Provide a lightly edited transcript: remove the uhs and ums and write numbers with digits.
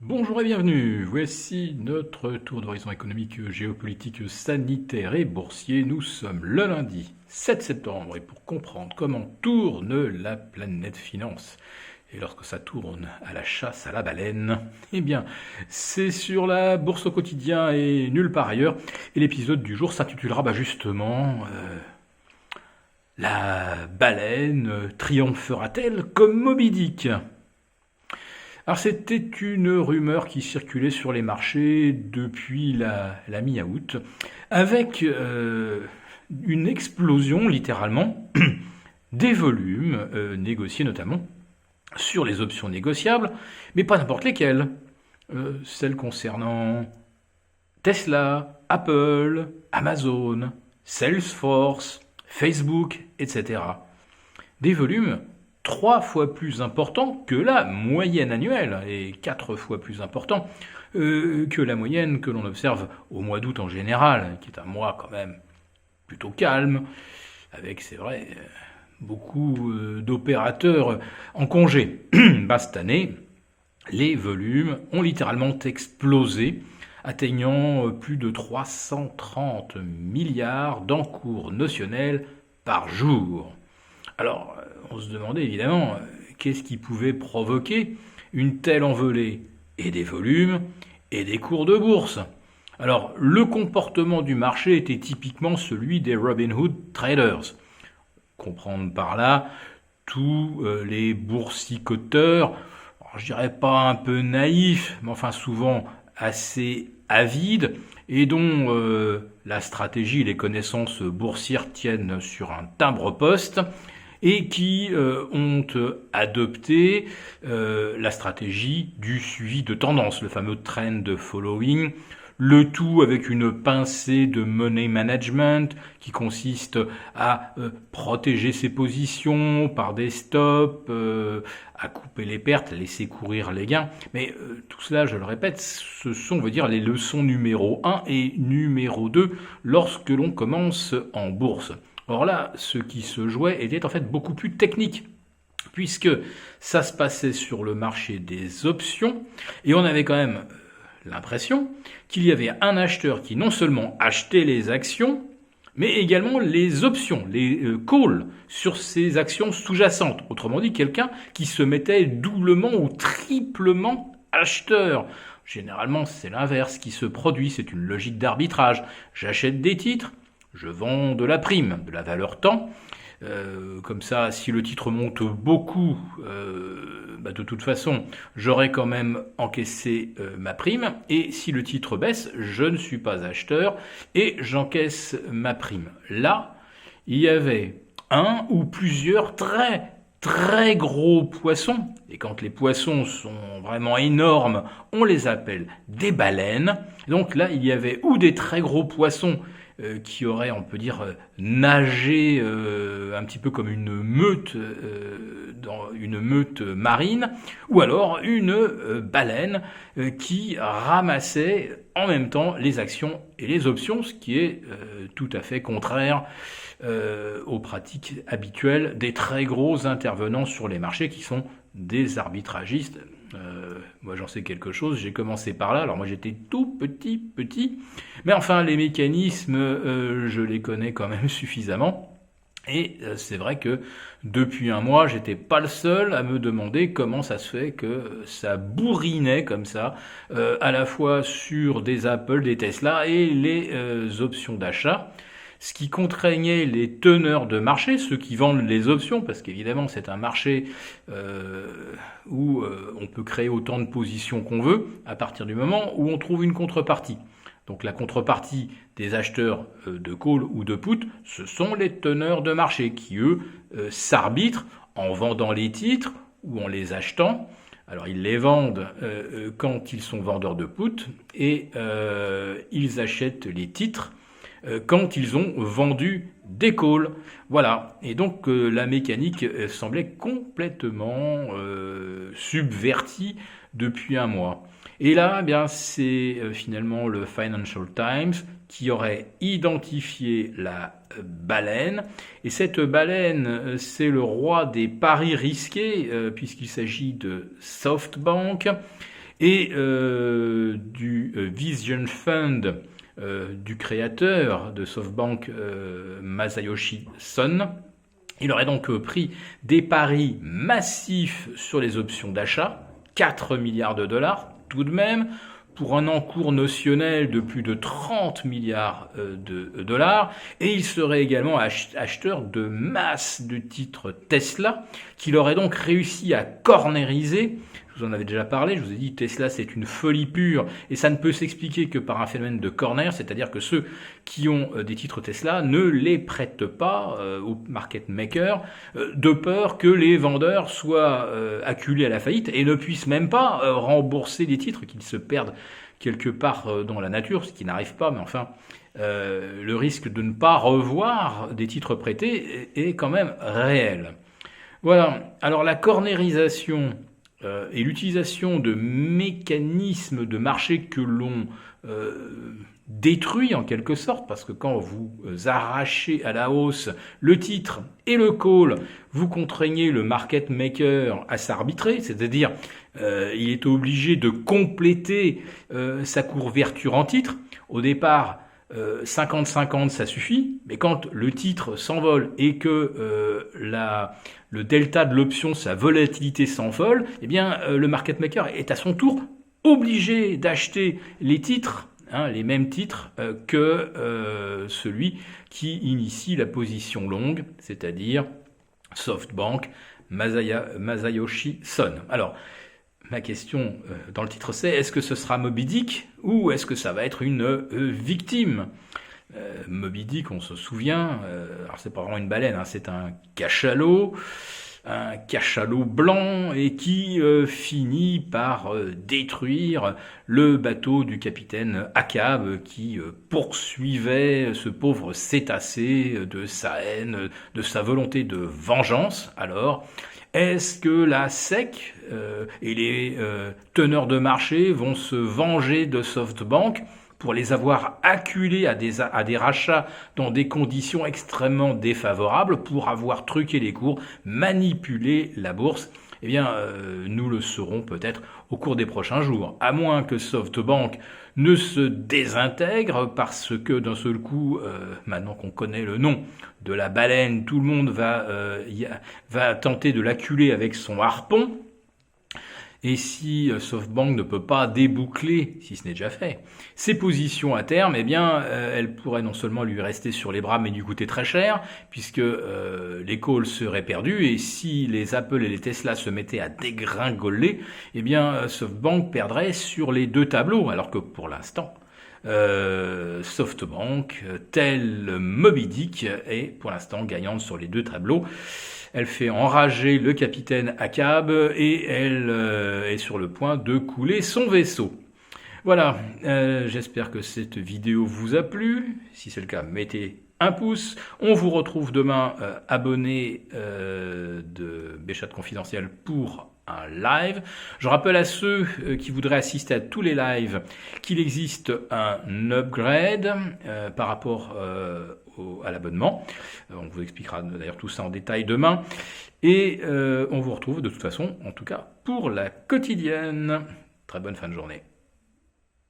Bonjour et bienvenue, voici notre tour d'horizon économique, géopolitique, sanitaire et boursier. Nous sommes le lundi 7 septembre et pour comprendre comment tourne la planète finance, et lorsque ça tourne à la chasse à la baleine, eh bien c'est sur la bourse au quotidien et nulle part ailleurs. Et l'épisode du jour s'intitulera justement La baleine triomphera-t-elle comme Moby Dick ? Alors c'était une rumeur qui circulait sur les marchés depuis la mi-août, avec une explosion littéralement des volumes négociés notamment sur les options négociables, mais pas n'importe lesquelles. Celles concernant Tesla, Apple, Amazon, Salesforce, Facebook, etc. Des volumes 3 fois plus important que la moyenne annuelle et 4 fois plus important que la moyenne que l'on observe au mois d'août en général, qui est un mois quand même plutôt calme, avec, c'est vrai, beaucoup d'opérateurs en congé. Cette année, les volumes ont littéralement explosé, atteignant plus de 330 milliards d'encours notionnels par jour. Alors, on se demandait évidemment qu'est-ce qui pouvait provoquer une telle envolée et des volumes et des cours de bourse. Alors, le comportement du marché était typiquement celui des Robinhood traders. Comprendre par là tous les boursicoteurs, je dirais pas un peu naïfs, mais enfin souvent assez avides, et dont la stratégie et les connaissances boursières tiennent sur un timbre-poste, et qui ont adopté la stratégie du suivi de tendance, le fameux trend following, le tout avec une pincée de money management qui consiste à protéger ses positions par des stops, à couper les pertes, à laisser courir les gains. Mais tout cela, je le répète, ce sont, on va dire, les leçons numéro 1 et numéro 2 lorsque l'on commence en bourse. Or là, ce qui se jouait était en fait beaucoup plus technique, puisque ça se passait sur le marché des options, et on avait quand même l'impression qu'il y avait un acheteur qui non seulement achetait les actions, mais également les options, les calls sur ces actions sous-jacentes. Autrement dit, quelqu'un qui se mettait doublement ou triplement acheteur. Généralement, c'est l'inverse qui se produit, c'est une logique d'arbitrage. J'achète des titres, je vends de la prime, de la valeur temps. Comme ça, si le titre monte beaucoup, de toute façon, j'aurai quand même encaissé ma prime. Et si le titre baisse, je ne suis pas acheteur et j'encaisse ma prime. Là, il y avait un ou plusieurs très gros poissons. Et quand les poissons sont vraiment énormes, on les appelle des baleines. Donc là, il y avait ou des très gros poissons qui aurait, on peut dire, nagé un petit peu comme une meute, dans une meute marine, ou alors une baleine qui ramassait en même temps les actions et les options, ce qui est tout à fait contraire aux pratiques habituelles des très gros intervenants sur les marchés qui sont des arbitragistes. Moi j'en sais quelque chose, j'ai commencé par là, alors moi j'étais tout petit, mais enfin les mécanismes, je les connais quand même suffisamment, et c'est vrai que depuis un mois, j'étais pas le seul à me demander comment ça se fait que ça bourrinait comme ça, à la fois sur des Apple, des Tesla et les options d'achat. Ce qui contraignait les teneurs de marché, ceux qui vendent les options, parce qu'évidemment c'est un marché où on peut créer autant de positions qu'on veut, à partir du moment où on trouve une contrepartie. Donc la contrepartie des acheteurs de call ou de put, ce sont les teneurs de marché qui, eux, s'arbitrent en vendant les titres ou en les achetant. Alors ils les vendent quand ils sont vendeurs de put et ils achètent les titres quand ils ont vendu des calls. Voilà. Et donc la mécanique semblait complètement subvertie depuis un mois. Et là, eh bien, c'est finalement le Financial Times qui aurait identifié la baleine. Et cette baleine, c'est le roi des paris risqués, puisqu'il s'agit de SoftBank. et du Vision Fund du créateur de SoftBank, Masayoshi Son. Il aurait donc pris des paris massifs sur les options d'achat, 4 milliards de dollars tout de même, pour un encours notionnel de plus de 30 milliards de dollars, et il serait également acheteur de masse de titres Tesla, qu'il aurait donc réussi à corneriser. Je vous en avais déjà parlé, je vous ai dit Tesla c'est une folie pure, et ça ne peut s'expliquer que par un phénomène de corner, c'est-à-dire que ceux qui ont des titres Tesla ne les prêtent pas aux market makers, de peur que les vendeurs soient acculés à la faillite et ne puissent même pas rembourser les titres, qu'ils se perdent quelque part dans la nature, ce qui n'arrive pas, mais enfin, le risque de ne pas revoir des titres prêtés est quand même réel. Voilà, alors la cornerisation et l'utilisation de mécanismes de marché que l'on détruit en quelque sorte, parce que quand vous arrachez à la hausse le titre et le call, vous contraignez le market maker à s'arbitrer, c'est-à-dire il est obligé de compléter sa couverture en titre. Au départ, 50-50 ça suffit, mais quand le titre s'envole et que le delta de l'option, sa volatilité s'envole, eh bien le market maker est à son tour obligé d'acheter les titres, les mêmes titres que celui qui initie la position longue, c'est-à-dire SoftBank, Masayoshi Son. Alors, ma question dans le titre c'est, est-ce que ce sera Moby Dick ou est-ce que ça va être une victime ? Moby Dick, on se souvient, alors c'est pas vraiment une baleine, c'est un cachalot blanc et qui finit par détruire le bateau du capitaine Ahab qui poursuivait ce pauvre cétacé de sa haine, de sa volonté de vengeance. Alors, est-ce que la SEC et les teneurs de marché vont se venger de SoftBank pour les avoir acculés à des rachats dans des conditions extrêmement défavorables, pour avoir truqué les cours, manipulé la bourse? Eh bien, nous le saurons peut-être au cours des prochains jours, à moins que SoftBank ne se désintègre, parce que d'un seul coup, maintenant qu'on connaît le nom de la baleine, tout le monde va tenter de l'acculer avec son harpon. Et si SoftBank ne peut pas déboucler, si ce n'est déjà fait, ses positions à terme, eh bien, elle pourrait non seulement lui rester sur les bras, mais lui coûter très cher, puisque les calls seraient perdus, et si les Apple et les Tesla se mettaient à dégringoler, eh bien, SoftBank perdrait sur les deux tableaux, alors que pour l'instant, SoftBank, tel Moby Dick, est pour l'instant gagnante sur les deux tableaux. Elle fait enrager le capitaine Ahab et elle est sur le point de couler son vaisseau. Voilà, j'espère que cette vidéo vous a plu. Si c'est le cas, mettez un pouce. On vous retrouve demain, abonnés de Béchat Confidentiel, pour un live. Je rappelle à ceux qui voudraient assister à tous les lives qu'il existe un upgrade par rapport à l'abonnement. On vous expliquera d'ailleurs tout ça en détail demain. Et on vous retrouve de toute façon, en tout cas, pour la quotidienne. Très bonne fin de journée.